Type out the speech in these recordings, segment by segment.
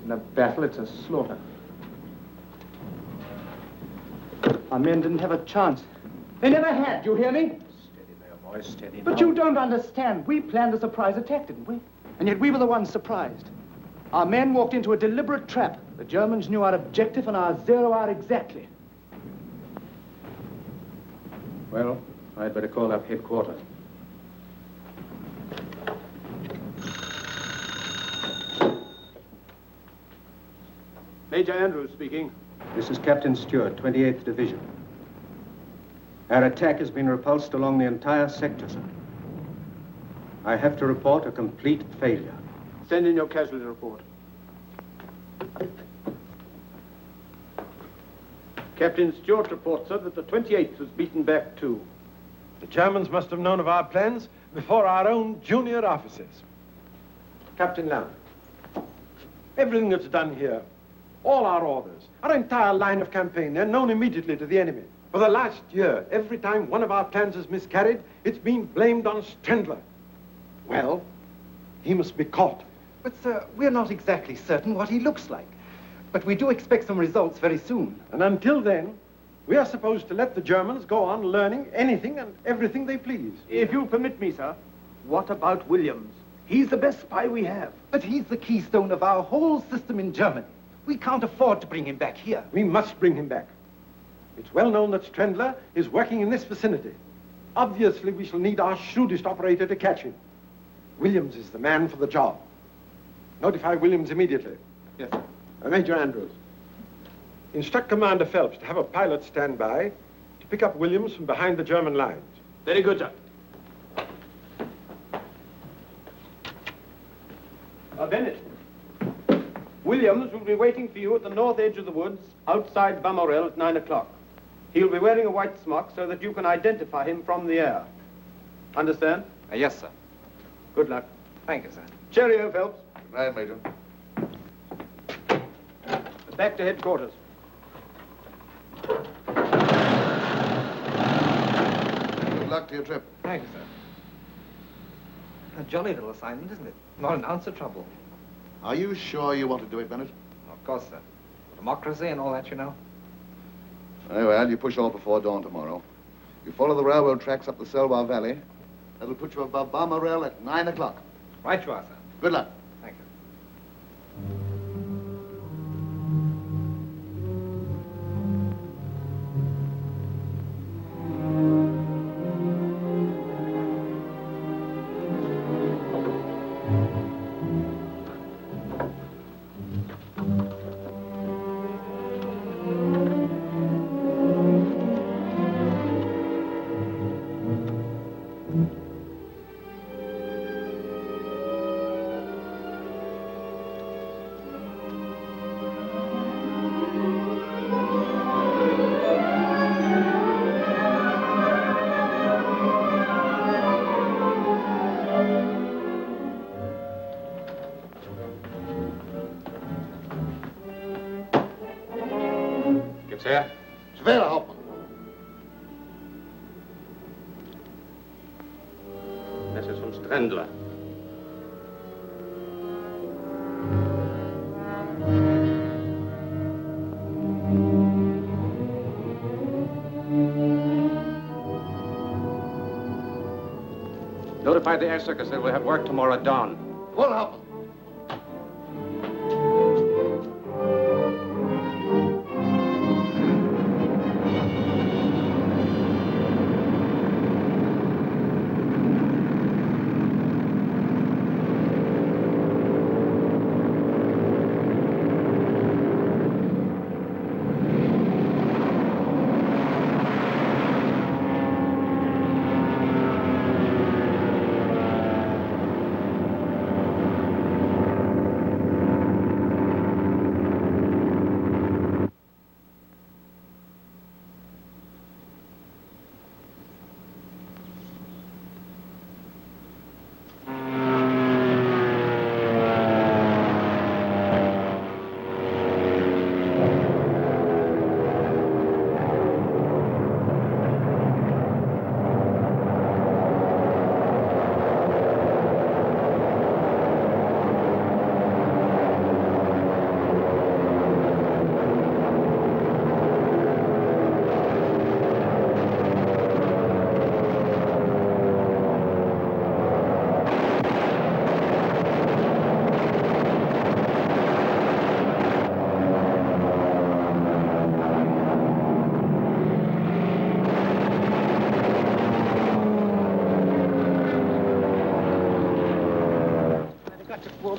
In a battle, it's a slaughter. Our men didn't have a chance. They never had, you hear me? Steady there, boys, steady now. But you don't understand. We planned a surprise attack, didn't we? And yet we were the ones surprised. Our men walked into a deliberate trap. The Germans knew our objective and our zero hour exactly. Well, I'd better call up headquarters. Major Andrews speaking. This is Captain Stewart, 28th Division. Our attack has been repulsed along the entire sector, sir. I have to report a complete failure. Send in your casualty report. Captain Stewart reports, sir, that the 28th was beaten back too. The Germans must have known of our plans before our own junior officers. Captain Lamb, everything that's done here, all our orders, our entire line of campaign, they're known immediately to the enemy. For the last year, every time one of our plans has miscarried, it's been blamed on Strendler. Well, he must be caught. But, sir, we're not exactly certain what he looks like. But we do expect some results very soon. And until then, we are supposed to let the Germans go on learning anything and everything they please. If you'll permit me, sir, what about Williams? He's the best spy we have. But he's the keystone of our whole system in Germany. We can't afford to bring him back here. We must bring him back. It's well known that Strendler is working in this vicinity. Obviously, we shall need our shrewdest operator to catch him. Williams is the man for the job. Notify Williams immediately. Yes, sir. Major Andrews, instruct Commander Phelps to have a pilot stand by to pick up Williams from behind the German lines. Very good, sir. Bennett, Williams will be waiting for you at the north edge of the woods outside Bamorel at 9 o'clock. He'll be wearing a white smock so that you can identify him from the air. Understand? Yes, sir. Good luck. Thank you, sir. Cheerio, Phelps. Good night, Major. Back to headquarters. Good luck to your trip. Thank you, sir. A jolly little assignment, isn't it? Not an ounce of trouble. Are you sure you want to do it, Bennett? Of course, sir. Democracy and all that, you know. Very well, you push off before dawn tomorrow. You follow the railroad tracks up the Selvar Valley. That'll put you above Balmoral at 9 o'clock. Right you are, sir. Good luck. Thank you. Here. Schwerer Hauptmann. Message from Strendler. Notify the air circus that we'll have work tomorrow at dawn. Voll, Hauptmann.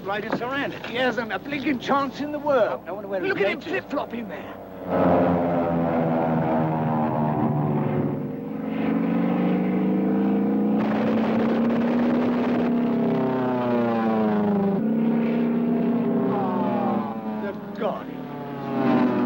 right is surrounded. He hasn't a blinking chance in the world. I wonder where his Look at him mates is. flip-flopping there. They've got him.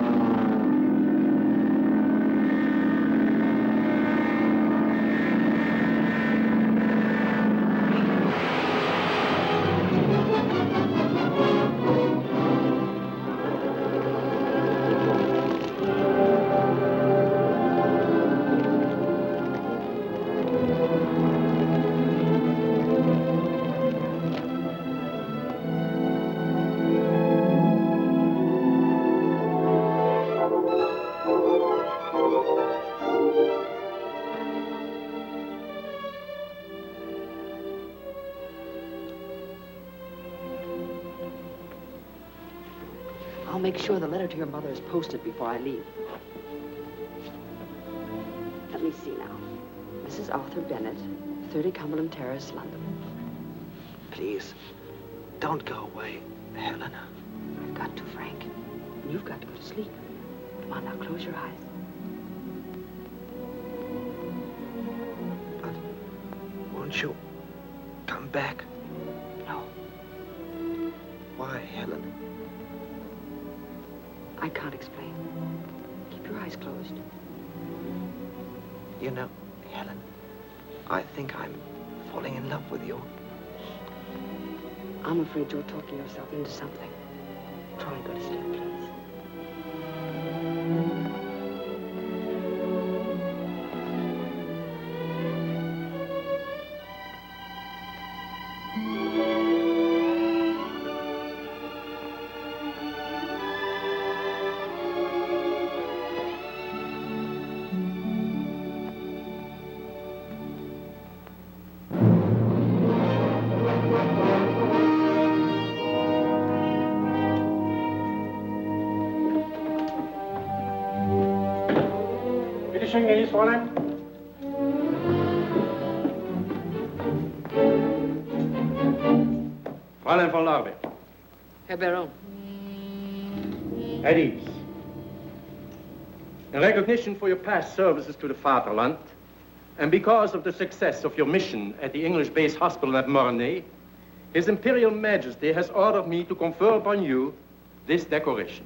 I'll make sure the letter to your mother is posted before I leave. Let me see now. Mrs. Arthur Bennett, 30 Cumberland Terrace, London. Please, don't go away, Helena. I've got to, Frank. And you've got to go to sleep. Come on now, close your eyes. But won't you come back? No, Why, Helena? I can't explain. Keep your eyes closed. You know, Helen, I think I'm falling in love with you. I'm afraid you're talking yourself into something. Try and go to sleep, please. Fräulein. Fräulein von Lorbeer. Herr Baron. At ease. In recognition for your past services to the Vaterland, and because of the success of your mission at the English base hospital at Mornay, His Imperial Majesty has ordered me to confer upon you this decoration.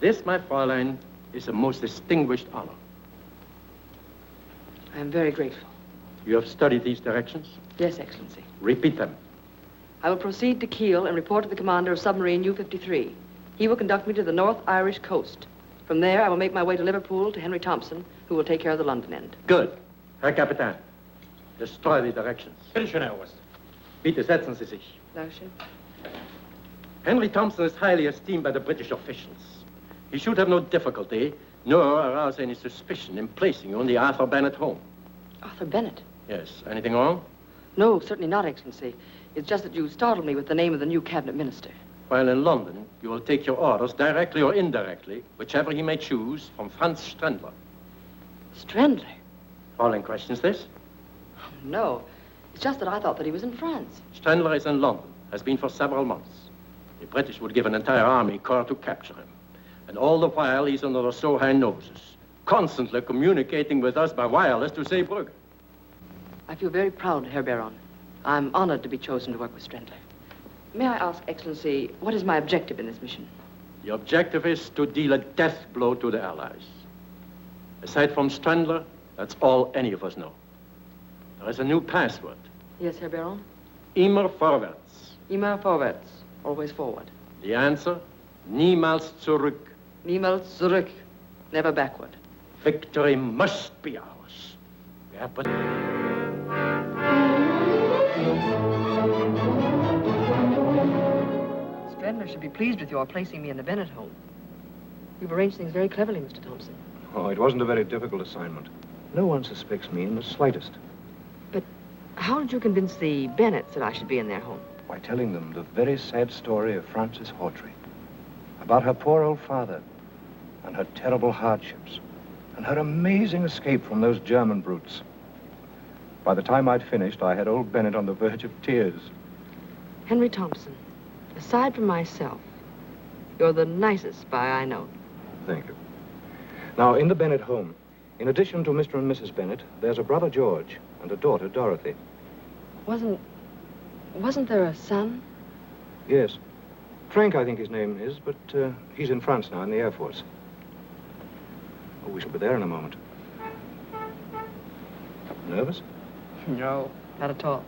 This, my Fräulein, is a most distinguished honor. I am very grateful. You have studied these directions? Yes, Excellency. Repeat them. I will proceed to Kiel and report to the commander of submarine U-53. He will conduct me to the North Irish coast. From there, I will make my way to Liverpool to Henry Thompson, who will take care of the London end. Good. Herr Kapitän, destroy the directions. Bitte setzen Sie sich. Dankeschön. Henry Thompson is highly esteemed by the British officials. He should have no difficulty, nor arouse any suspicion in placing you in the Arthur Bennett home. Arthur Bennett? Yes. Anything wrong? No, certainly not, Excellency. It's just that you startled me with the name of the new cabinet minister. While in London, you will take your orders directly or indirectly, whichever he may choose, from Franz Strendler. Strendler? Fräulein questions this? No. It's just that I thought that he was in France. Strendler is in London, has been for several months. The British would give an entire army corps to capture him. And all the while, he's under our so high noses, constantly communicating with us by wireless to Zeebrugge. I feel very proud, Herr Baron. I'm honored to be chosen to work with Strendler. May I ask, Excellency, what is my objective in this mission? The objective is to deal a death blow to the Allies. Aside from Strendler, that's all any of us know. There is a new password. Yes, Herr Baron? Immer vorwärts. Immer vorwärts. Always forward. The answer? Niemals zurück. Niemals zurück. Never backward. Victory must be ours. We have but... Strendler should be pleased with your placing me in the Bennett home. You've arranged things very cleverly, Mr. Thompson. Oh, it wasn't a very difficult assignment. No one suspects me in the slightest. But how did you convince the Bennetts that I should be in their home? By telling them the very sad story of Frances Hawtrey. About her poor old father and her terrible hardships and her amazing escape from those German brutes. By the time I'd finished, I had old Bennett on the verge of tears. Henry Thompson, aside from myself, you're the nicest spy I know. Thank you. Now, in the Bennett home, in addition to Mr. and Mrs. Bennett, there's a brother, George, and a daughter, Dorothy. Wasn't there a son? Yes. Frank, I think his name is, but he's in France now, in the Air Force. Oh, we shall be there in a moment. Nervous? No, not at all.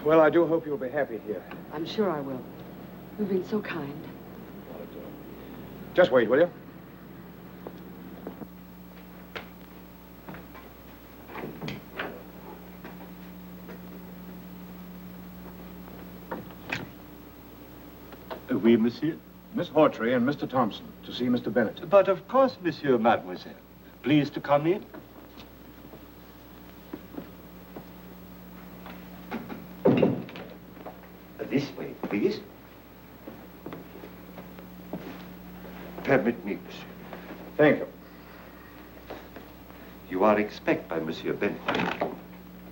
Well, I do hope you'll be happy here. I'm sure I will. You've been so kind. Just wait, will you? Oui, monsieur. Miss Hawtrey and Mr. Thompson, to see Mr. Bennett. But of course, monsieur, mademoiselle. Please to come in. This way, please. Permit me, monsieur. Thank you. You are expected by Monsieur Bennett.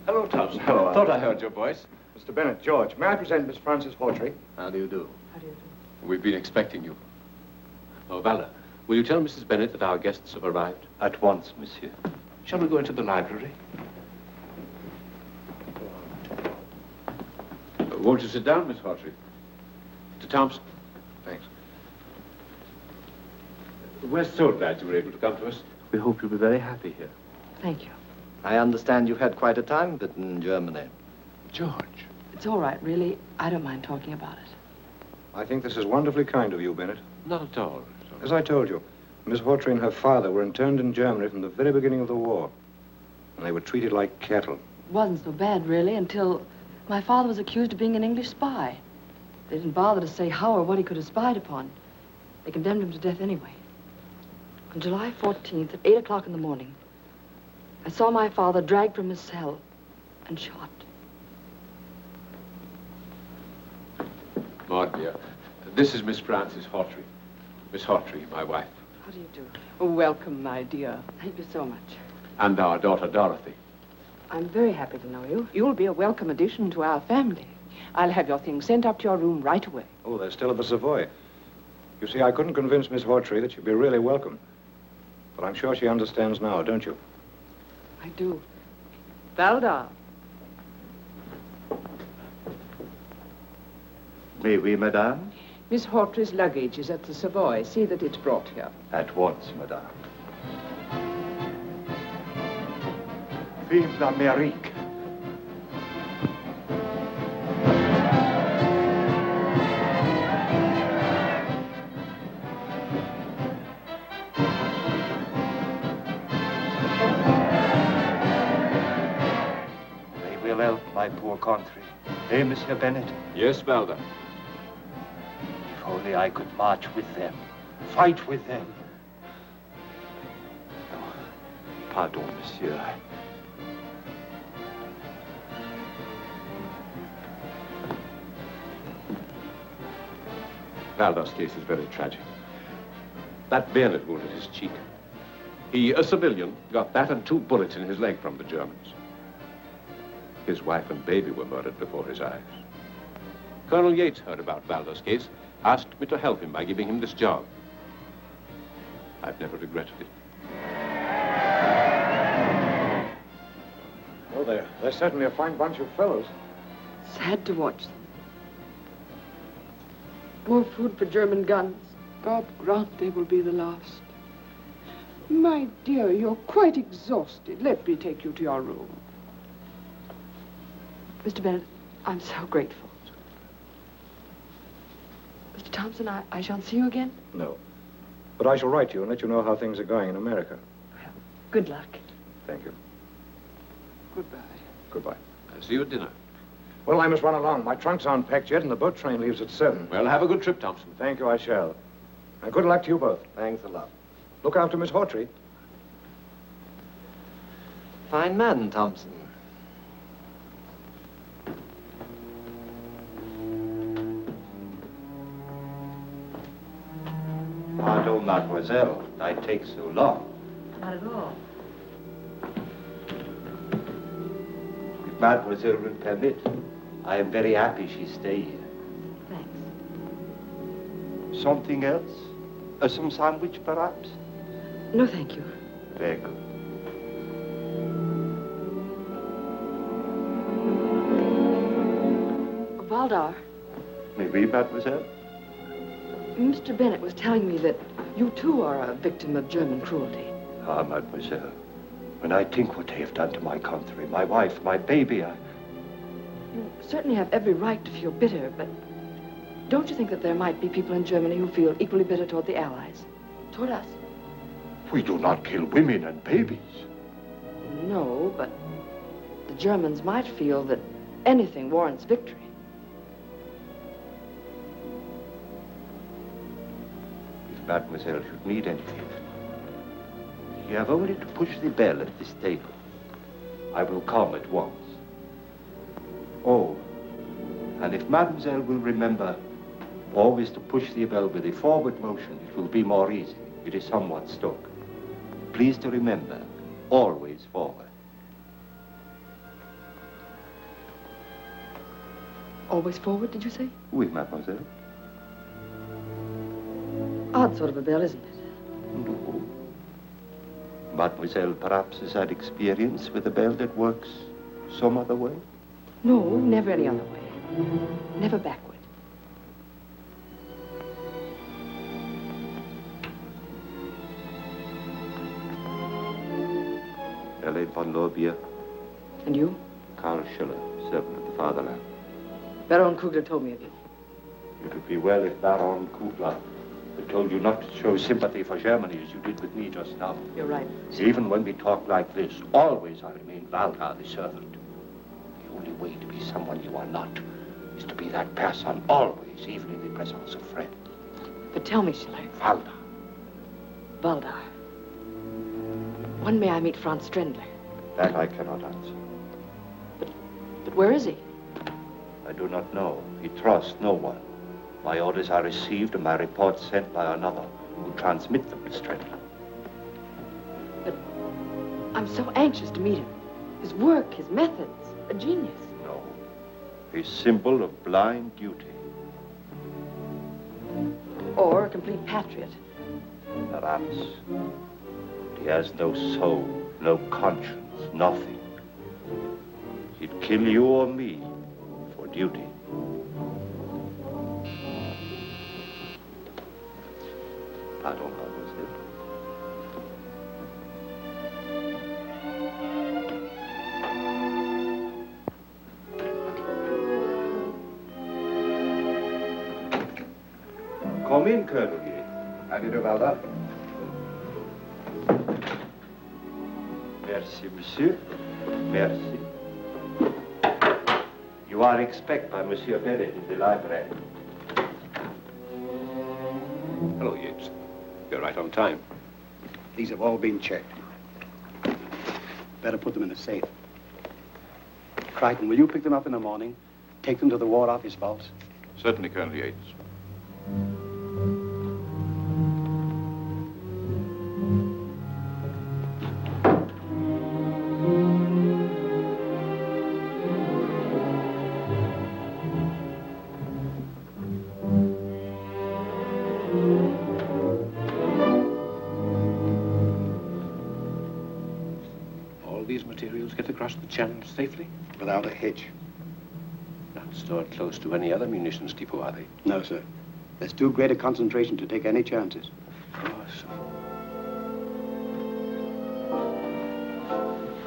Hello, Thompson. Hello, I thought I heard your voice. Mr. Bennett, George, may I present Miss Frances Hawtrey? How do you do? How do you do? We've been expecting you. Oh, Valdar, will you tell Mrs. Bennett that our guests have arrived? At once, monsieur. Shall we go into the library? Won't you sit down, Miss Hawtrey? Mr. Thompson. Thanks. We're so glad you were able to come to us. We hope you'll be very happy here. Thank you. I understand you've had quite a time of it in Germany. George. It's all right, really. I don't mind talking about it. I think this is wonderfully kind of you, Bennett. Not at all. As I told you, Miss Hawtrey and her father were interned in Germany from the very beginning of the war. And they were treated like cattle. It wasn't so bad, really, until my father was accused of being an English spy. They didn't bother to say how or what he could have spied upon. They condemned him to death anyway. On July 14th, at 8 o'clock in the morning, I saw my father dragged from his cell and shot. Maud, dear, this is Miss Frances Hawtrey. Miss Hawtrey, my wife. How do you do? Welcome, my dear. Thank you so much. And our daughter, Dorothy. I'm very happy to know you. You'll be a welcome addition to our family. I'll have your things sent up to your room right away. Oh, they're still at the Savoy. You see, I couldn't convince Miss Hawtrey that she'd be really welcome. But I'm sure she understands now, don't you? I do. Valdar. May we, madame? Miss Hawtrey's luggage is at the Savoy. See that it's brought here. At once, madame. Vive l'Amérique! They will help my poor country. Eh, Monsieur Bennett? Yes, Valdar. If only I could march with them, fight with them. Oh, pardon, monsieur. Valdar's case is very tragic. That bayonet wound at his cheek. He, a civilian, got that and 2 bullets in his leg from the Germans. His wife and baby were murdered before his eyes. Colonel Yates heard about Valdar's case, asked me to help him by giving him this job. I've never regretted it. Oh, they're certainly a fine bunch of fellows. Sad to watch them. More food for German guns. God grant they will be the last. My dear, you're quite exhausted. Let me take you to your room. Mr. Bennett, I'm so grateful. Mr. Thompson, I shan't see you again? No. But I shall write you and let you know how things are going in America. Well, good luck. Thank you. Goodbye. Goodbye. I'll see you at dinner. Well, I must run along. My trunks aren't packed yet, and the boat train leaves at 7. Well, have a good trip, Thompson. Thank you, I shall. And good luck to you both. Thanks a lot. Look after Miss Hawtrey. Fine man, Thompson. mademoiselle, I take so long. Not at all. If mademoiselle will permit, I am very happy she stay here. Thanks. Something else? Some sandwich, perhaps? No, thank you. Very good. Valdar, Oui, mademoiselle? Mr. Bennett was telling me that you too are a victim of German cruelty. Ah, mademoiselle, when I think what they have done to my country, my wife, my baby, You certainly have every right to feel bitter, but don't you think that there might be people in Germany who feel equally bitter toward the Allies? Toward us? We do not kill women and babies. No, but the Germans might feel that anything warrants victory. If mademoiselle should need anything, you have only to push the bell at this table. I will come at once. Oh, and if mademoiselle will remember always to push the bell with a forward motion, it will be more easy. It is somewhat stuck. Please to remember, always forward. Always forward, did you say? Oui, mademoiselle. Odd sort of a bell, isn't it? No. Mademoiselle perhaps has had experience with a bell that works some other way? No, never any other way. Never backward. Helene von Lorbeer. And you? Karl Schiller, servant of the fatherland. Baron Kugler told me of you. It would be well if Baron Kugler had told you not to show sympathy for Germany as you did with me just now. You're right. Even when we talk like this, always I remain Valdar, the servant. The only way to be someone you are not is to be that person always, even in the presence of friends. But tell me, Schiller. Valdar. Valdar. When may I meet Franz Strendler? That I cannot answer. But where is he? I do not know. He trusts no one. My orders are received and my reports sent by another who transmit them to Strendler. But I'm so anxious to meet him. His work, his methods, a genius. No. A symbol of blind duty. Or a complete patriot. Perhaps. He has no soul, no conscience, nothing. He'd kill you or me for duty. Pardon, mademoiselle. Come in, Colonel. How do you do, Valdar? Merci, monsieur. Merci. You are expected by Monsieur Bennett in the library. Hello, Yates. You're right on time. These have all been checked. Better put them in a safe. Crichton, will you pick them up in the morning? Take them to the War Office vaults? Certainly, Colonel Yates. The channel safely? Without a hitch. Not stored close to any other munitions depot, are they? No, sir. There's too great a concentration to take any chances. Of course.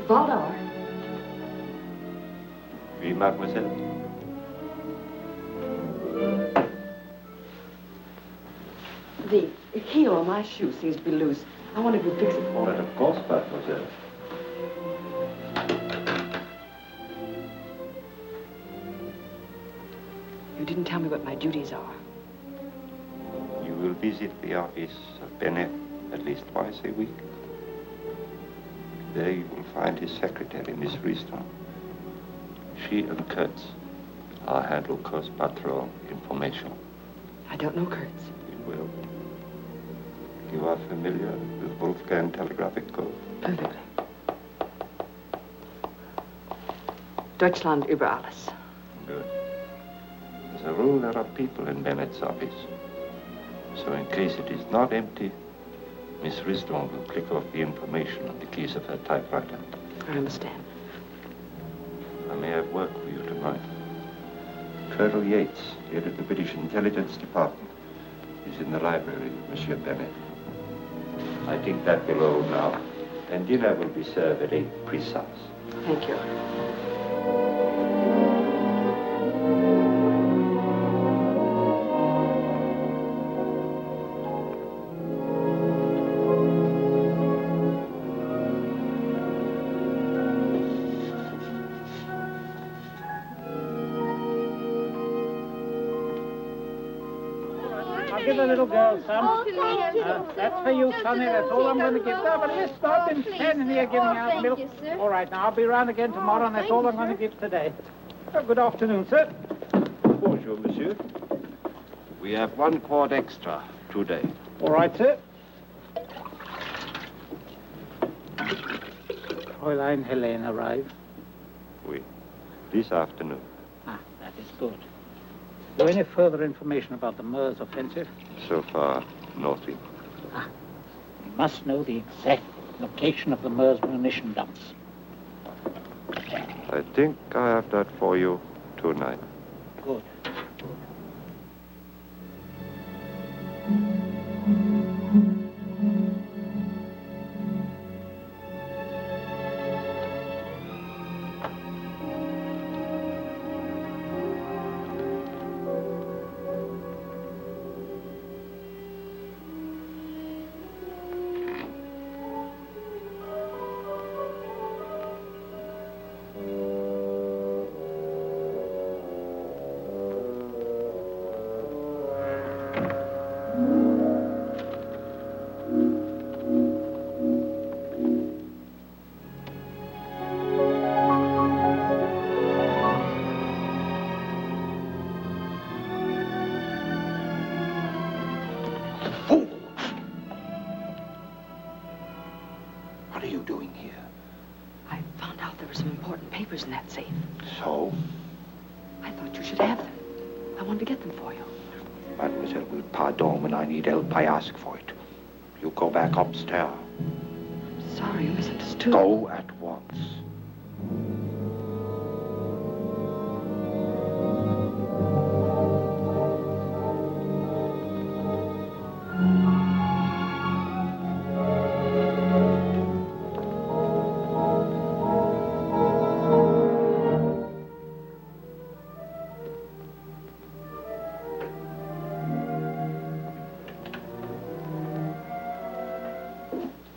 Valdar. Oui, mademoiselle. The heel on my shoe seems to be loose. I want to go fix it for But me. of course, mademoiselle. You didn't tell me what my duties are. You will visit the office of Bennett at least twice a week. There you will find his secretary, Miss Rieston. She and Kurtz are handle Coast Patrol information. I don't know Kurtz. You will. You are familiar with Wolfgang telegraphic code? Perfectly. Deutschland über alles. Good. As a rule, there are people in Bennett's office. So in case it is not empty, Miss Riston will click off the information on the keys of her typewriter. I understand. I may have work for you tonight. Colonel Yates, head of the British Intelligence Department, is in the library with Monsieur Bennett. I think that will all now, and dinner will be served at 8 precise. Thank you. I'll give a little girl some. That's for you, Sonny. That's all I'm going to give. No, but just stop and standing here giving out milk. You, sir. All right, now I'll be round again tomorrow, and that's all I'm going to give today. Oh, good afternoon, sir. Bonjour, monsieur. We have 1 quart extra today. All right, sir. Fräulein Helene arrived. Oui. This afternoon. Ah, that is good. Is there any further information about the Meuse offensive? So far, nothing. We must know the exact location of the Meuse munition dumps. I think I have that for you tonight. Good. What are you doing here? I found out there were some important papers in that safe. So? I thought you should have them. I wanted to get them for you. Mademoiselle will pardon when I need help. I ask for it. You go back upstairs. I'm sorry, you misunderstood. Go at once.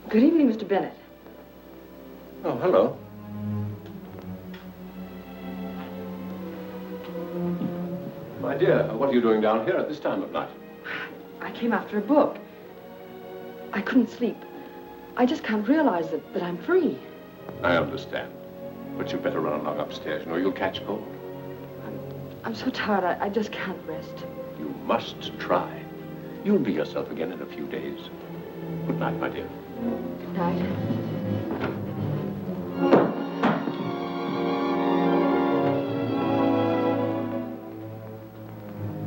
Good evening, Mr. Bennett. Oh, hello. My dear, what are you doing down here at this time of night? I came after a book. I couldn't sleep. I just can't realize that I'm free. I understand. But you'd better run along upstairs, you know, you'll catch cold. I'm so tired, I just can't rest. You must try. You'll be yourself again in a few days. Good night, my dear. Good night.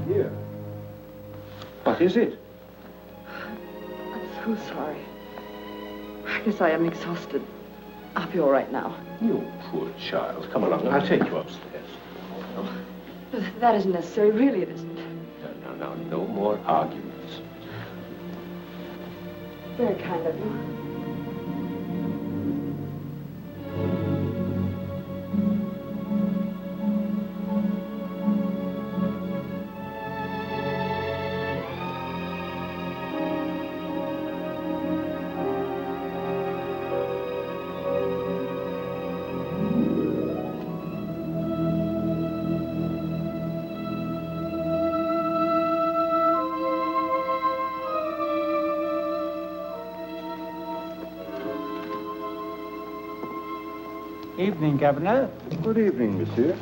Here. What is it? I'm so sorry. I guess I am exhausted. I'll be all right now. You poor child. Come along, I'll take you upstairs. Oh, that isn't necessary. Really, it isn't. No, no more arguments. Very kind of you. Evening, Governor. Good evening, monsieur.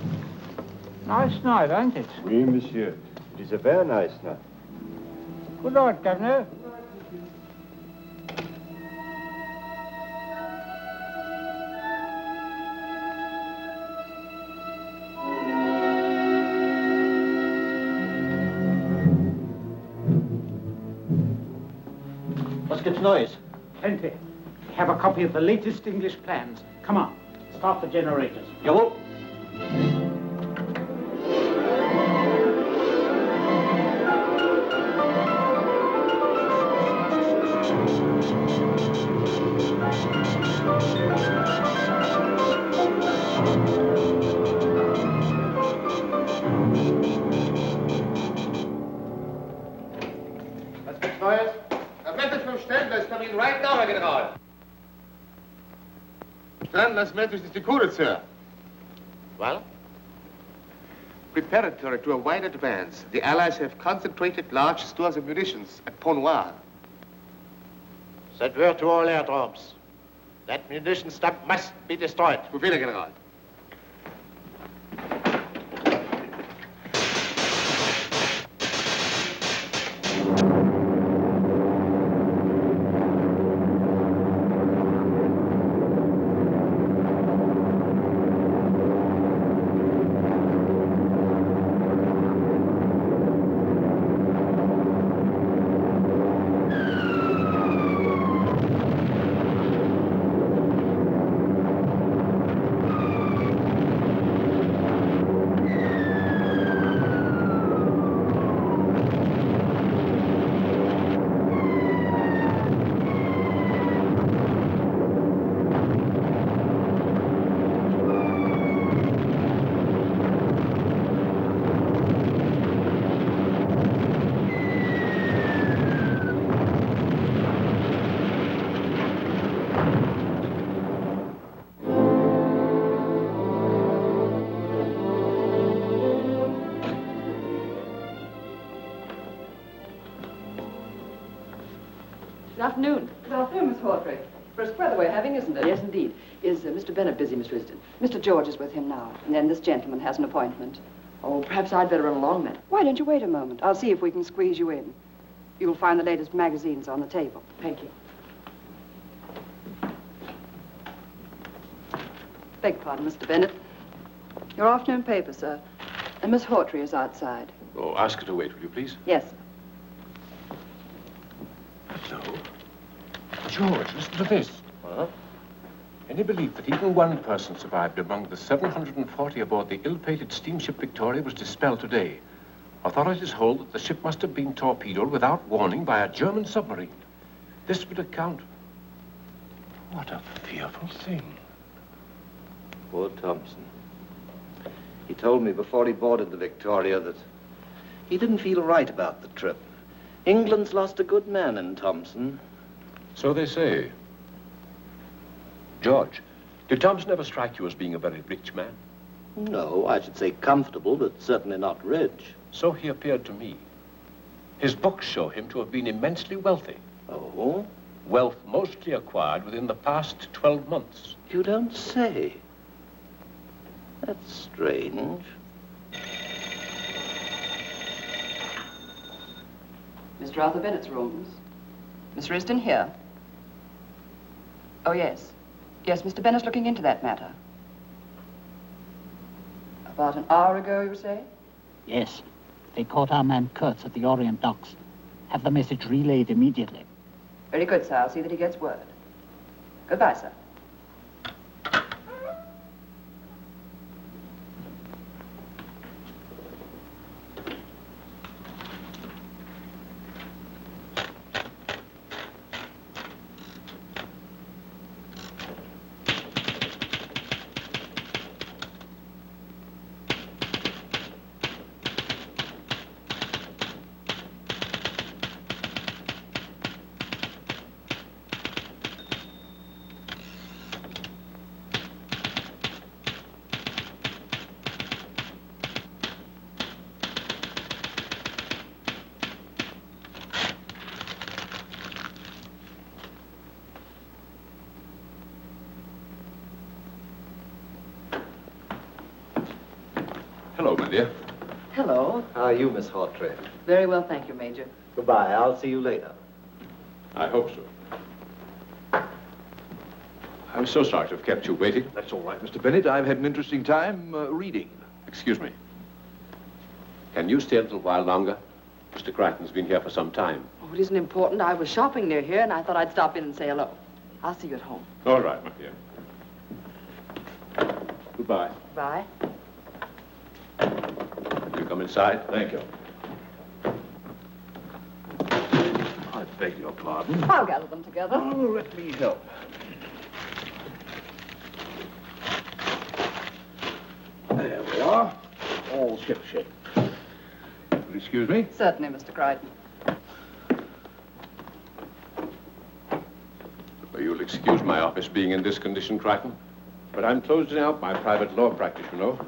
Nice night, ain't it? Oui, monsieur. It is a very nice night. Good night, Governor. Was gibt's Neues? Plenty. We have a copy of the latest English plans. Come on, start the generators. Jawohl. Was gibt's Neues? Das Message vom Stellenwest coming right now, Herr General. Stand, das Message ist die Kure, Sir. Well? Preparatory to a wide advance, the Allies have concentrated large stores of munitions at Pont Noir. Send word to all airdromes. That munition dump must be destroyed. Befehle, General. Good afternoon. Good afternoon, Miss Hawtrey. Brisk weather we're having, isn't it? Yes, indeed. Is Mr. Bennett busy, Miss Risden? Mr. George is with him now, and then this gentleman has an appointment. Oh, perhaps I'd better run along then. Why don't you wait a moment? I'll see if we can squeeze you in. You'll find the latest magazines on the table. Thank you. Beg pardon, Mr. Bennett. Your afternoon paper, sir. And Miss Hawtrey is outside. Oh, ask her to wait, will you please? Yes. Hello? George, listen to this. Huh? Any belief that even one person survived among the 740 aboard the ill-fated steamship Victoria was dispelled today. Authorities hold that the ship must have been torpedoed without warning by a German submarine. This would account... What a fearful thing. Poor Thompson. He told me before he boarded the Victoria that he didn't feel right about the trip. England's lost a good man in Thompson. So they say. George, did Thompson ever strike you as being a very rich man? No, I should say comfortable, but certainly not rich. So he appeared to me. His books show him to have been immensely wealthy. Oh? Wealth mostly acquired within the past 12 months. You don't say. That's strange. Mr. Arthur Bennett's rooms. Miss Risden here. Oh, yes. Yes, Mr. Bennett's looking into that matter. About an hour ago, you say? Yes. They caught our man Kurtz at the Orient docks. Have the message relayed immediately. Very good, sir. I'll see that he gets word. Goodbye, sir. Hello, my dear. Hello. How are you, Miss Hawtrey? Very well, thank you, Major. Goodbye. I'll see you later. I hope so. I'm so sorry to have kept you waiting. That's all right, Mr. Bennett. I've had an interesting time reading. Excuse me. Can you stay a little while longer? Mr. Crichton's been here for some time. Oh, it isn't important. I was shopping near here, and I thought I'd stop in and say hello. I'll see you at home. All right, my dear. Goodbye. Bye. You come inside. Thank you. I beg your pardon. I'll gather them together. Oh, let me help. There we are. All shipshape. Will you excuse me? Certainly, Mr. Crichton. Well, you'll excuse my office being in this condition, Crichton. But I'm closing out my private law practice, you know.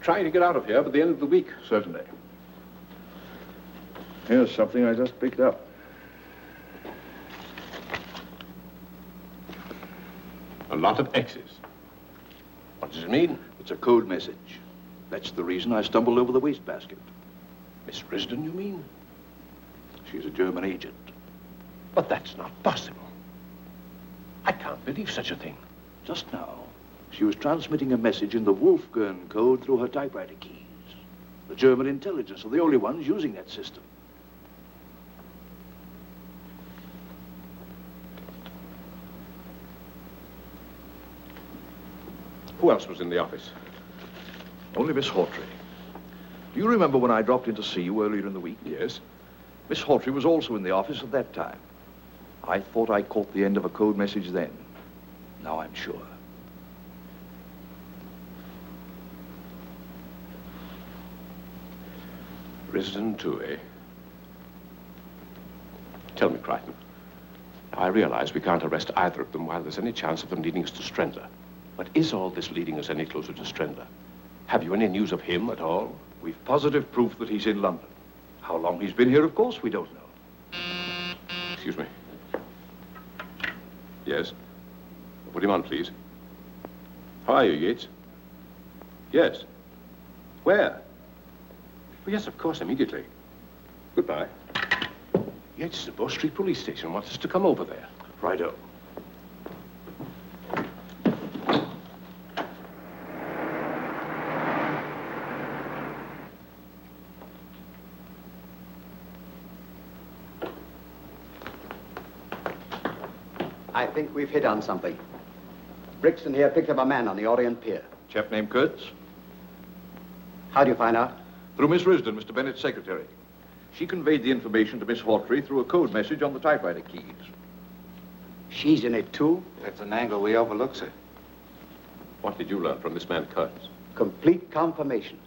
Trying to get out of here by the end of the week. Certainly. Here's something I just picked up. A lot of X's. What does it mean? It's a code message. That's the reason I stumbled over the wastebasket. Miss Risden, you mean? She's a German agent. But that's not possible. I can't believe such a thing. Just now, she was transmitting a message in the Wolfgang code through her typewriter keys. The German intelligence are the only ones using that system. Who else was in the office? Only Miss Hawtrey. Do you remember when I dropped in to see you earlier in the week? Yes. Miss Hawtrey was also in the office at that time. I thought I caught the end of a code message then. Now I'm sure. Risden too, eh? Tell me, Crichton. Now, I realize we can't arrest either of them while there's any chance of them leading us to Strendler. But is all this leading us any closer to Strendler? Have you any news of him at all? We've positive proof that he's in London. How long he's been here, of course, we don't know. Excuse me. Yes? Put him on, please. How are you, Yates? Yes. Where? Oh, yes, of course, immediately. Goodbye. Yates is at Bow Street Police Station. Wants us to come over there. Righto. I think we've hit on something. Brixton here picked up a man on the Orient Pier. Chap named Kurtz? How do you find out? Through Miss Risden, Mr. Bennett's secretary. She conveyed the information to Miss Hawtrey through a code message on the typewriter keys. She's in it, too? That's an angle we overlook, sir. What did you learn from this man, Kurtz? Complete confirmation.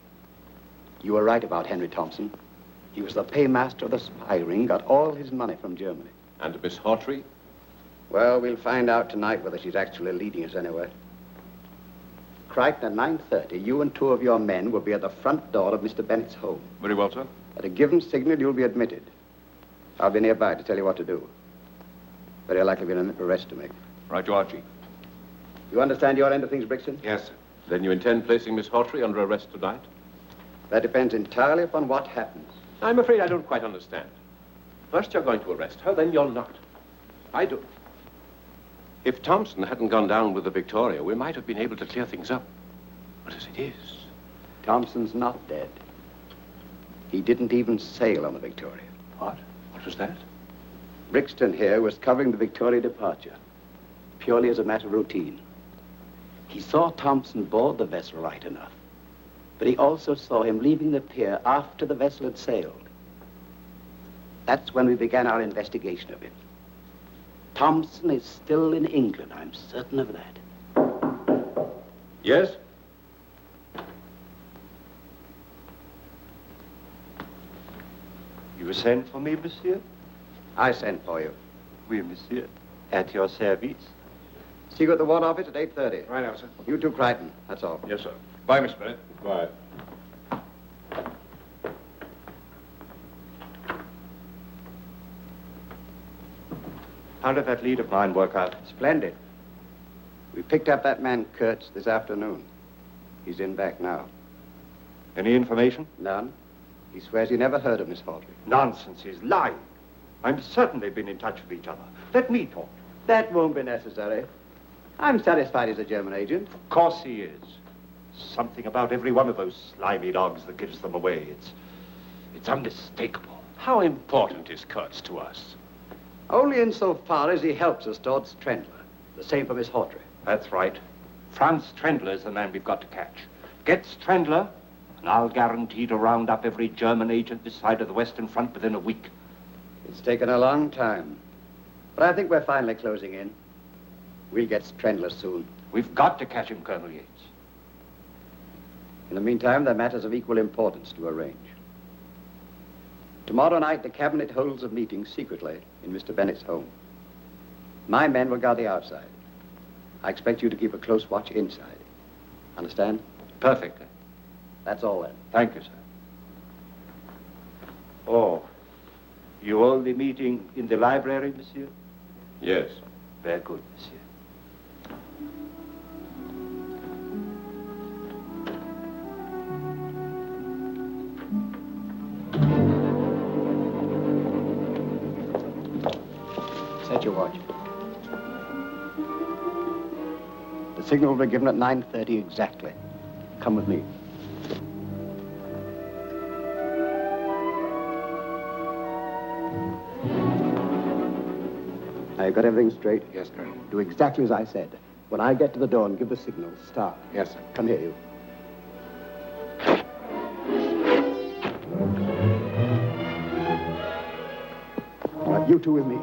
You were right about Henry Thompson. He was the paymaster of the spy ring, got all his money from Germany. And Miss Hawtrey? Well, we'll find out tonight whether she's actually leading us anywhere. Crichton, at 9:30, you and two of your men will be at the front door of Mr. Bennett's home. Very well, sir. At a given signal, you'll be admitted. I'll be nearby to tell you what to do. Very likely be an arrest to make. Right you are, Chief. You understand your end of things, Brixton? Yes, sir. Then you intend placing Miss Hawtrey under arrest tonight? That depends entirely upon what happens. I'm afraid I don't quite understand. First you're going to arrest her, then you're not. I do. If Thompson hadn't gone down with the Victoria, we might have been able to clear things up. But as it is... Thompson's not dead. He didn't even sail on the Victoria. What? What was that? Brixton here was covering the Victoria departure, purely as a matter of routine. He saw Thompson board the vessel right enough, but he also saw him leaving the pier after the vessel had sailed. That's when we began our investigation of him. Thompson is still in England, I'm certain of that. Yes? You sent for me, monsieur? I sent for you. Oui, monsieur. At your service. See you at the War Office at 8:30. Right now, sir. You too, Crichton. That's all. Yes, sir. Bye, Miss Bennett. Bye. How did that lead of mine work out? Splendid. We picked up that man Kurtz this afternoon. He's in back now. Any information? None. He swears he never heard of Miss Hawtrey. Nonsense. He's lying. I'm certain they've been in touch with each other. Let me talk. That won't be necessary. I'm satisfied he's a German agent. Of course he is. Something about every one of those slimy dogs that gives them away. It's unmistakable. How important is Kurtz to us? Only insofar as he helps us towards Trendler. The same for Miss Hawtrey. That's right. Franz Trendler is the man we've got to catch. Get Trendler, and I'll guarantee to round up every German agent this side of the Western Front within a week. It's taken a long time. But I think we're finally closing in. We'll get Trendler soon. We've got to catch him, Colonel Yates. In the meantime, there are matters of equal importance to arrange. Tomorrow night, the cabinet holds a meeting secretly in Mr. Bennett's home. My men will guard the outside. I expect you to keep a close watch inside. Understand? Perfectly. That's all then. Thank you, sir. Oh, you hold the meeting in the library, monsieur? Yes. Very good, monsieur. Set your watch. The signal will be given at 9:30 exactly. Come with me. Now, you got everything straight? Yes, Colonel. Do exactly as I said. When I get to the door and give the signal, start. Yes, sir. Come here, you. All right, you two with me.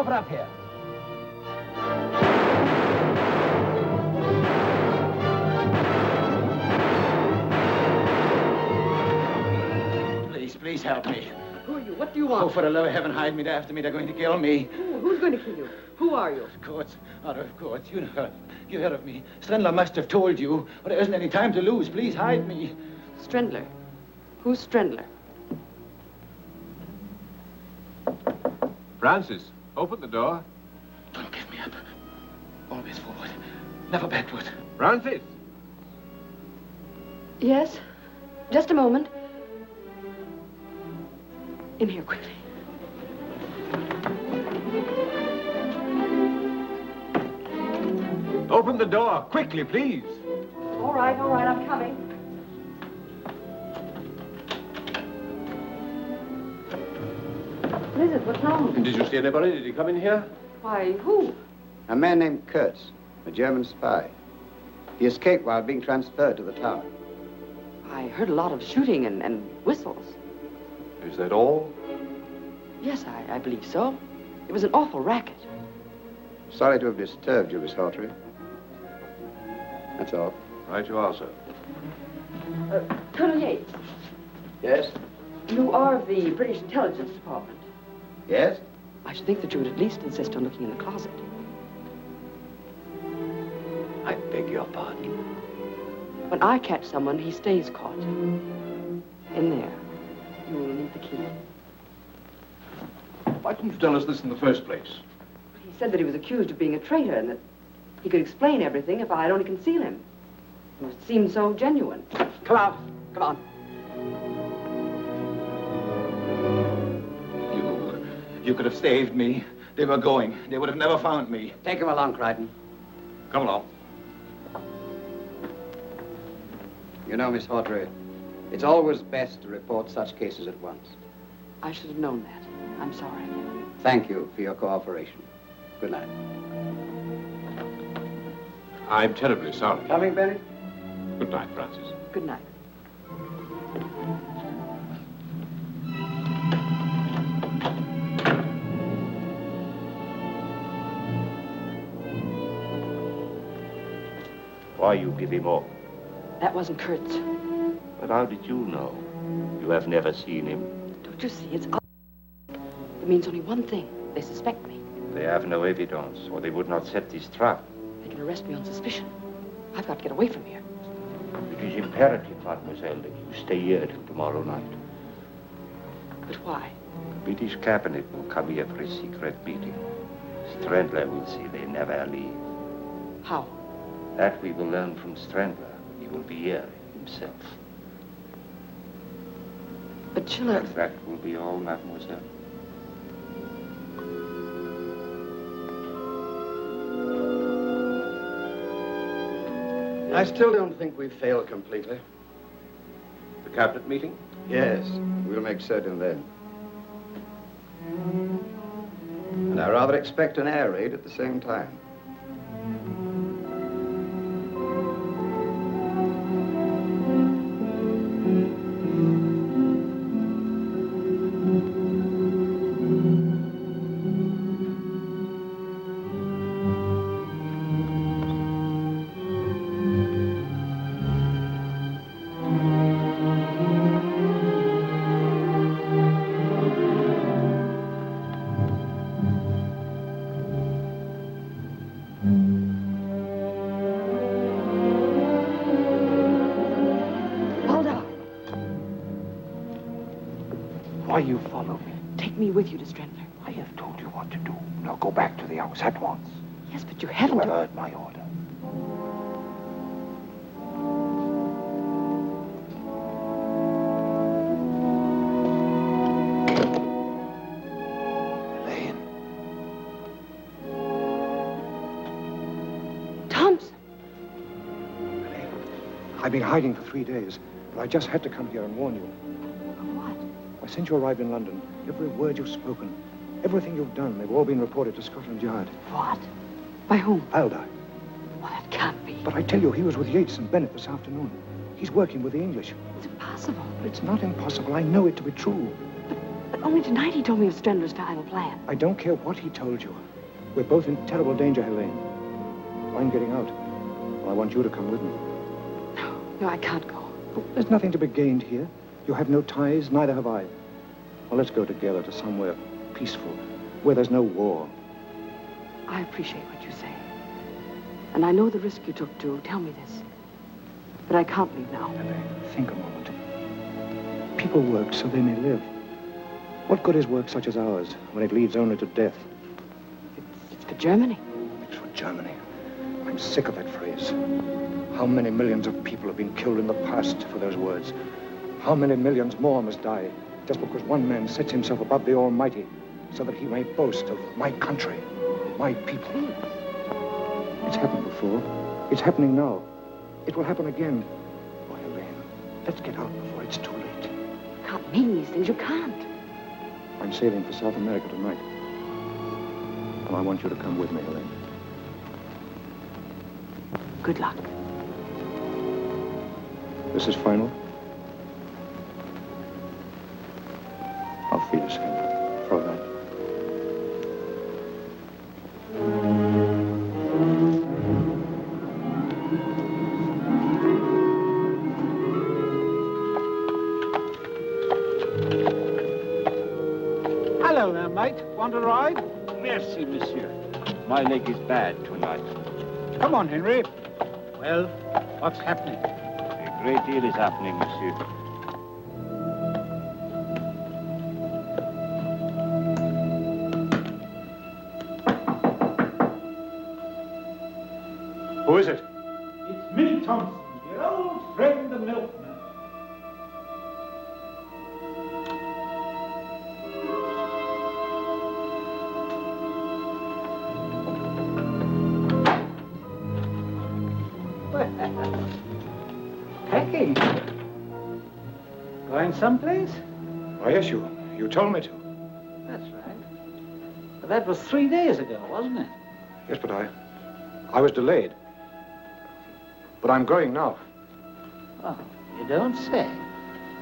Up here. Please help me. Who are you? What do you want? Oh, for the love of heaven, hide me. They're after me. They're going to kill me. Who's going to kill you? Who are you? Courts. Out of courts. You heard of me. Strendler must have told you. But there isn't any time to lose. Please hide me. Strendler? Who's Strendler? Francis, open the door. Don't give me up. Always forward. Never backward. Francis! Yes? Just a moment. In here, quickly. Open the door, quickly, please. All right, I'm coming. What is it? What's wrong? And did you see anybody? Did he come in here? Why, who? A man named Kurtz, a German spy. He escaped while being transferred to the tower. I heard a lot of shooting and whistles. Is that all? Yes, I believe so. It was an awful racket. Sorry to have disturbed you, Miss Hawtrey. That's all. Right you are, sir. Colonel Yates. Yes? You are of the British Intelligence Department. Yes? I should think that you would at least insist on looking in the closet. I beg your pardon. When I catch someone, he stays caught. In there. You will need the key. Why didn't you tell us this in the first place? He said that he was accused of being a traitor and that he could explain everything if I'd only conceal him. It seemed so genuine. Come out. Come on. You could have saved me. They were going. They would have never found me. Take him along, Crichton. Come along. You know, Miss Hawtrey, it's always best to report such cases at once. I should have known that. I'm sorry. Thank you for your cooperation. Good night. I'm terribly sorry. Coming, Bennett? Good night, Francis. Good night. Why you give him up? That wasn't Kurtz. But how did you know? You have never seen him. Don't you see? It's It means only one thing. They suspect me. They have no evidence, or they would not set this trap. They can arrest me on suspicion. I've got to get away from here. It is imperative, mademoiselle, that you stay here till tomorrow night. But why? The British cabinet will come here for a secret meeting. Strendler will see they never leave. How? That we will learn from Strandler. He will be here himself. But Schiller... That will be all, mademoiselle. I still don't think we've failed completely. The cabinet meeting? Yes, we'll make certain then. And I rather expect an air raid at the same time. Why you follow me? Take me with you to Strandler. I have told you what to do. Now go back to the house at once. Yes, but you haven't... You have heard my order. Helene. Thompson. Helene, I've been hiding for 3 days, but I just had to come here and warn you. Since you arrived in London, every word you've spoken, everything you've done, they've all been reported to Scotland Yard. What? By whom? Valdar. Well, that can't be. But I tell you, he was with Yates and Bennett this afternoon. He's working with the English. It's impossible. But it's not impossible. I know it to be true. But only tonight he told me of Strandler's final plan. I don't care what he told you. We're both in terrible danger, Helene. I'm getting out. Well, I want you to come with me. No, I can't go. But there's nothing to be gained here. You have no ties, neither have I. Well, let's go together to somewhere peaceful, where there's no war. I appreciate what you say. And I know the risk you took to tell me this. But I can't leave now. Think a moment. People work so they may live. What good is work such as ours when it leads only to death? It's for Germany. It's for Germany. I'm sick of that phrase. How many millions of people have been killed in the past for those words? How many millions more must die just because one man sets himself above the Almighty so that he may boast of my country, my people? It's happened before. It's happening now. It will happen again. Oh, Helene, let's get out before it's too late. You can't mean these things. You can't. I'm sailing for South America tonight. And I want you to come with me, Helene. Good luck. This is final. Auf Wiedersehen, Fräulein. Hello there, mate. Want a ride? Merci, monsieur. My leg is bad tonight. Come on, Henry. Well, what's happening? A great deal is happening, monsieur. Who is it? It's me, Thompson, your old friend, the milkman. Packing. Going someplace? Oh, yes, you told me to. That's right. But that was 3 days ago, wasn't it? Yes, but I was delayed. But I'm going now. Oh, you don't say.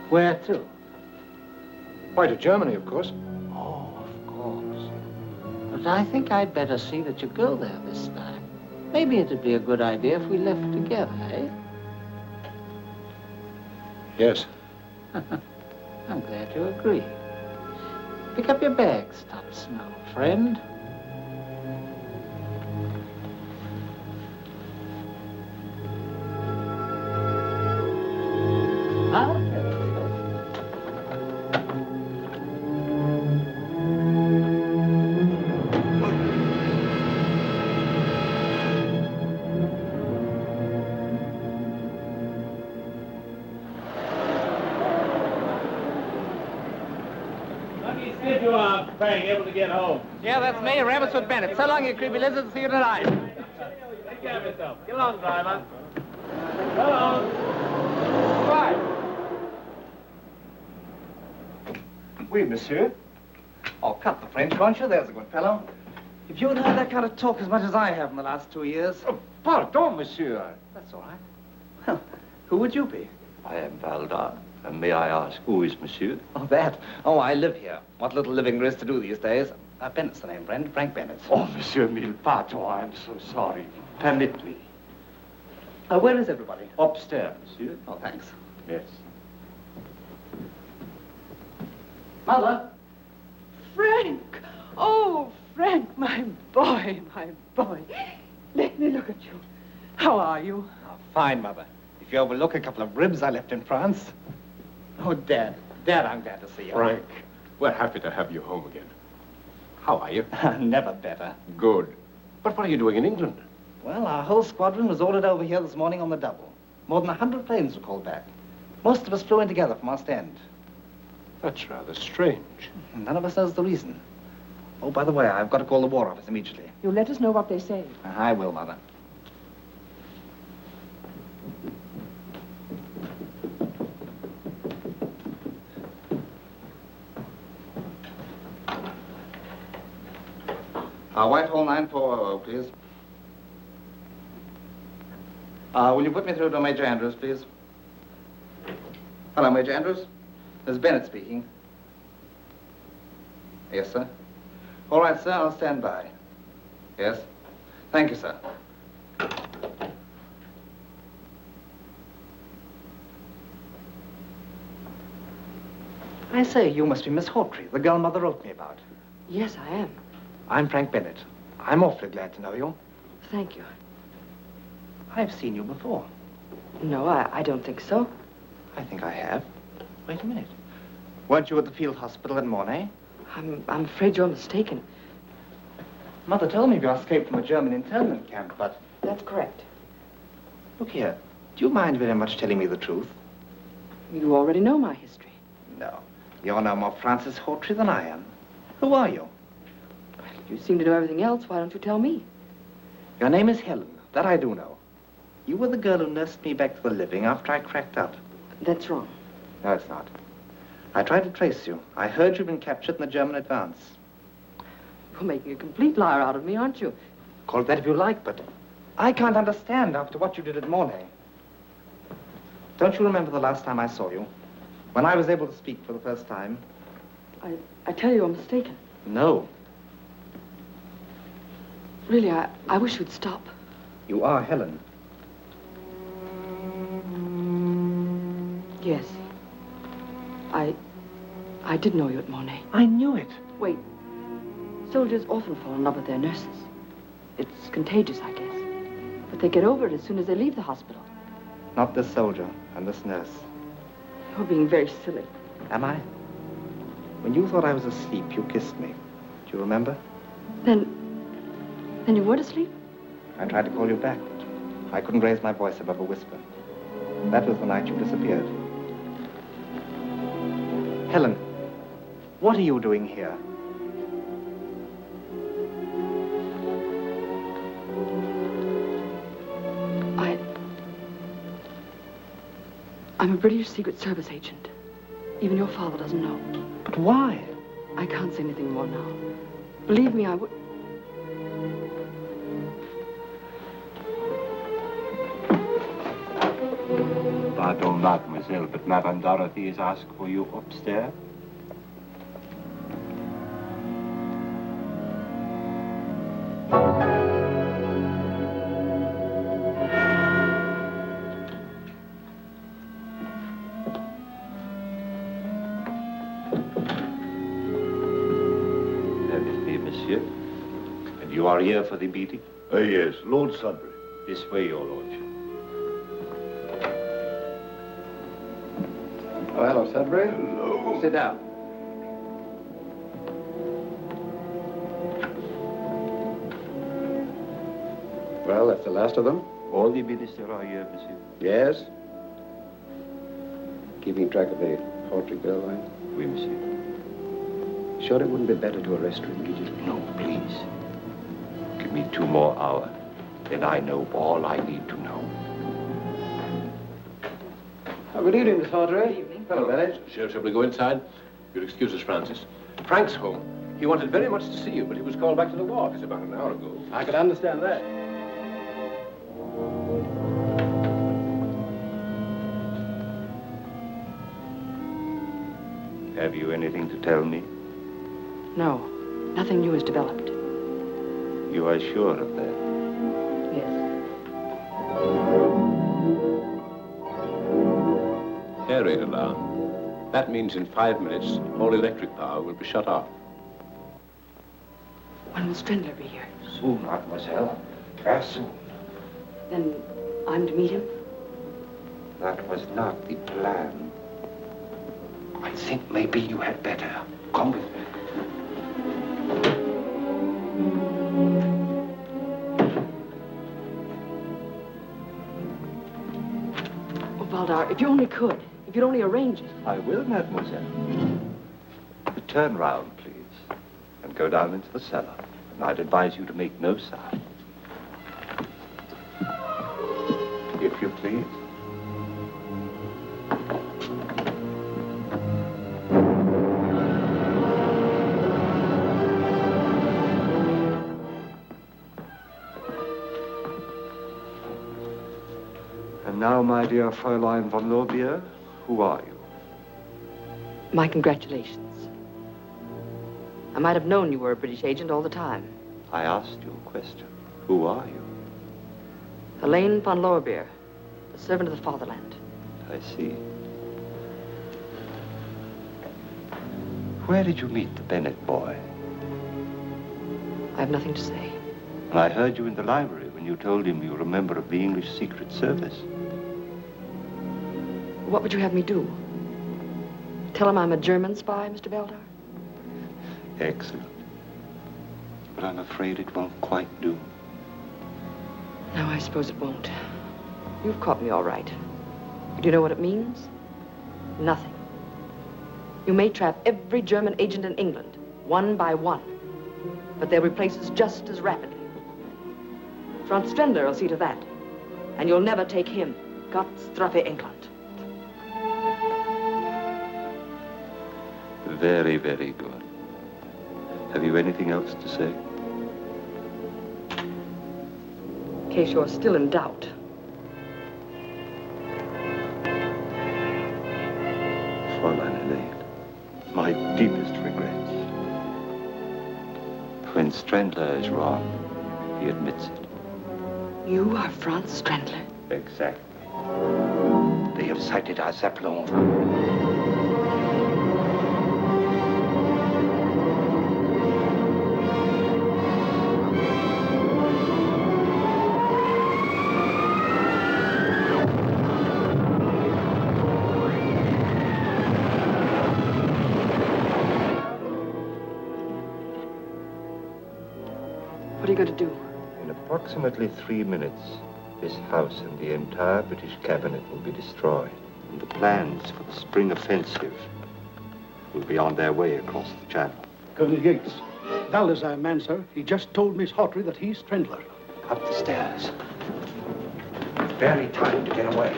Where to? Why, to Germany, of course. Oh, of course. But I think I'd better see that you go there this time. Maybe it'd be a good idea if we left together, eh? Yes. I'm glad you agree. Pick up your bags, Thompson, old friend. If you are, Frank, able to get home. Yeah, that's me, Ramsford Bennett. So long, you creepy lizards. See you tonight. Take care of yourself. Get along, driver. Go on. Right. Oui, monsieur. Oh, cut the French, won't you? There's a good fellow. If you had heard that kind of talk as much as I have in the last 2 years... Oh, pardon, monsieur. That's all right. Well, who would you be? I am Valdar. And may I ask, who is monsieur? Oh, that. Oh, I live here. What little living there is to do these days. Bennett's the name, friend. Frank Bennett. Oh, monsieur mille pardon. I'm so sorry. Permit me. Where is everybody? Upstairs, monsieur. Oh, thanks. Yes. Mother. Frank! Oh, Frank, my boy, my boy. Let me look at you. How are you? Oh, fine, Mother. If you overlook a couple of ribs I left in France. Oh, Dad. Dad, I'm glad to see you. Frank, we're happy to have you home again. How are you? Never better. Good. But what are you doing in England? Well, our whole squadron was ordered over here this morning on the double. More than 100 planes were called back. Most of us flew in together from Ostend. That's rather strange. None of us knows the reason. Oh, by the way, I've got to call the War Office immediately. You'll let us know what they say. I will, Mother. Whitehall 9400, please. Will you put me through to Major Andrews, please? Hello, Major Andrews. This is Bennett speaking. Yes, sir. All right, sir, I'll stand by. Yes. Thank you, sir. I say, you must be Miss Hawtrey, the girl Mother wrote me about. Yes, I am. I'm Frank Bennett. I'm awfully glad to know you. Thank you. I've seen you before. No, I don't think so. I think I have. Wait a minute. Weren't you at the field hospital in Mornay? I'm afraid you're mistaken. Mother told me you escaped from a German internment camp, but... That's correct. Look here. Do you mind very much telling me the truth? You already know my history. No. You're no more Francis Hawtrey than I am. Who are you? You seem to know everything else. Why don't you tell me? Your name is Helen. That I do know. You were the girl who nursed me back to the living after I cracked out. That's wrong. No, it's not. I tried to trace you. I heard you'd been captured in the German advance. You're making a complete liar out of me, aren't you? Call it that if you like, but I can't understand after what you did at Mornay. Don't you remember the last time I saw you? When I was able to speak for the first time? I tell you, you're mistaken. No. Really, I wish you'd stop. You are Helen. Yes. I did know you at Mornay. I knew it. Wait. Soldiers often fall in love with their nurses. It's contagious, I guess. But they get over it as soon as they leave the hospital. Not this soldier and this nurse. You're being very silly. Am I? When you thought I was asleep, you kissed me. Do you remember? Then you weren't asleep? I tried to call you back, but I couldn't raise my voice above a whisper. That was the night you disappeared. Helen, what are you doing here? I'm a British Secret Service agent. Even your father doesn't know. But why? I can't say anything more now. Believe me, I would... Pardon, mademoiselle, but Madame Dorothy has asked for you upstairs. You are here for the meeting? Yes, Lord Sudbury. This way, your lordship. Oh, hello, Sudbury. Hello. Sit down. Well, that's the last of them. All the ministers are here, monsieur. Yes. Keeping track of the Hawtrey girl, right? Oui, monsieur. Sure it wouldn't be better to arrest her immediately? No, please. Give me 2 more hours. Then I know all I need to know. Oh, good evening, Miss Valdar. Good evening. Hello, Bennett. Sure, shall we go inside? You'll excuse us, Francis. Frank's home. He wanted very much to see you, but he was called back to the ward about an hour ago. I could understand that. Have you anything to tell me? No, nothing new has developed. You are sure of that? Yes. Air raid alarm. That means in 5 minutes, all electric power will be shut off. When will Strindler be here? Soon, mademoiselle. Very soon. Then I'm to meet him? That was not the plan. I think maybe you had better. Come with me. Oh, Valdar, if you only could. If you'd only arrange it. I will, mademoiselle. Turn round, please, and go down into the cellar. And I'd advise you to make no sound. If you please. And now, my dear Fräulein von Lorbeer, who are you? My congratulations. I might have known you were a British agent all the time. I asked you a question. Who are you? Helene von Lorbeer, the servant of the fatherland. I see. Where did you meet the Bennett boy? I have nothing to say. And I heard you in the library when you told him you were a member of the English Secret Service. What would you have me do? Tell him I'm a German spy, Mr. Valdar? Excellent. But I'm afraid it won't quite do. No, I suppose it won't. You've caught me all right. Do you know what it means? Nothing. You may trap every German agent in England, one by one. But they'll replace us just as rapidly. Franz Strindler will see to that. And you'll never take him. Gott strafe England. Very, very good. Have you anything else to say? In case you're still in doubt. Fräulein Helene, my deepest regrets. When Strindler is wrong, he admits it. You are Franz Strindler? Exactly. They have sighted our Zeppelin. What are you going to do? In approximately 3 minutes, this house and the entire British cabinet will be destroyed. And the plans for the spring offensive will be on their way across the channel. Colonel Yates, Valdar's our man, sir. He just told Miss Hawtrey that he's Strindler. Up the stairs. Barely time to get away.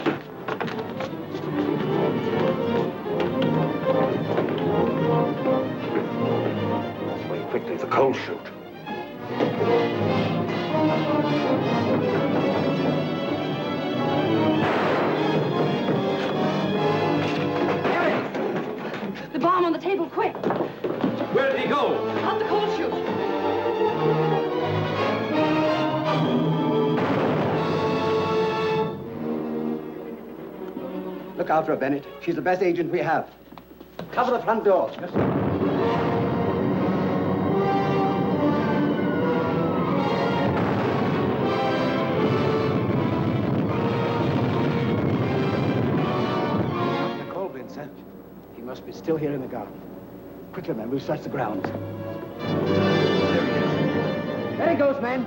Away quickly, the coal chute. The bomb on the table, quick! Where did he go? Out the coal chute! Look after her, Bennett. She's the best agent we have. Cover the front door. Yes, sir. He must be still here in the garden. Quickly, men, we'll search the grounds. There he is. There he goes, men.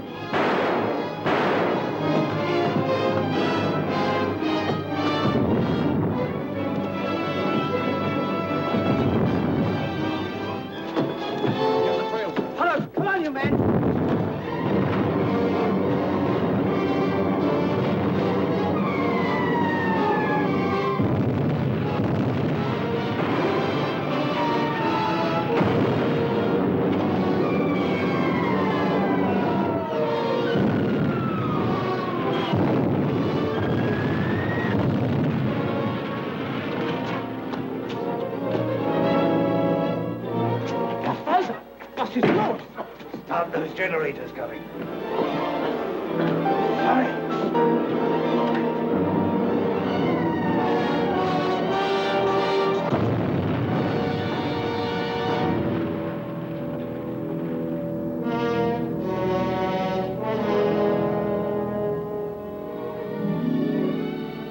Blast his throat! Start those generators going.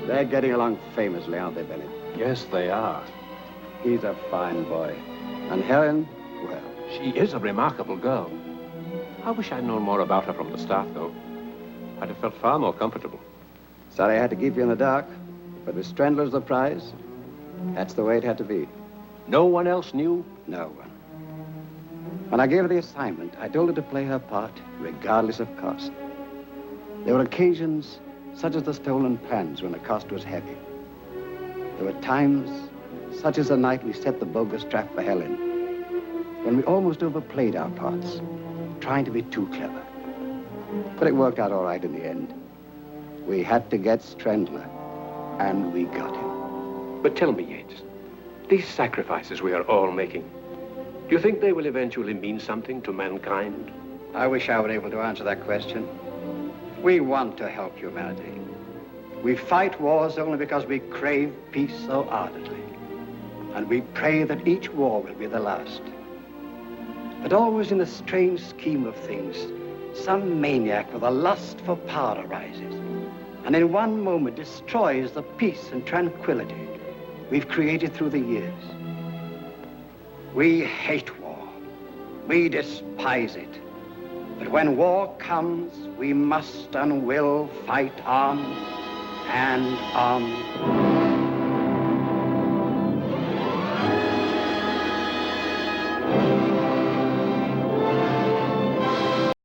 They're getting along famously, aren't they, Bennett? Yes, they are. He's a fine boy. And Helen, well... She is a remarkable girl. I wish I'd known more about her from the start, though. I'd have felt far more comfortable. Sorry I had to keep you in the dark, but with Strandler's the prize, that's the way it had to be. No one else knew? No one. When I gave her the assignment, I told her to play her part, regardless of cost. There were occasions, such as the stolen pans, when the cost was heavy. There were times, such as the night we set the bogus trap for Helen, when we almost overplayed our parts, trying to be too clever. But it worked out all right in the end. We had to get Strandler, and we got him. But tell me, Yates, these sacrifices we are all making, do you think they will eventually mean something to mankind? I wish I were able to answer that question. We want to help humanity. We fight wars only because we crave peace so ardently. And we pray that each war will be the last. But always in the strange scheme of things, some maniac with a lust for power arises, and in one moment destroys the peace and tranquility we've created through the years. We hate war. We despise it. But when war comes, we must and will fight on and on.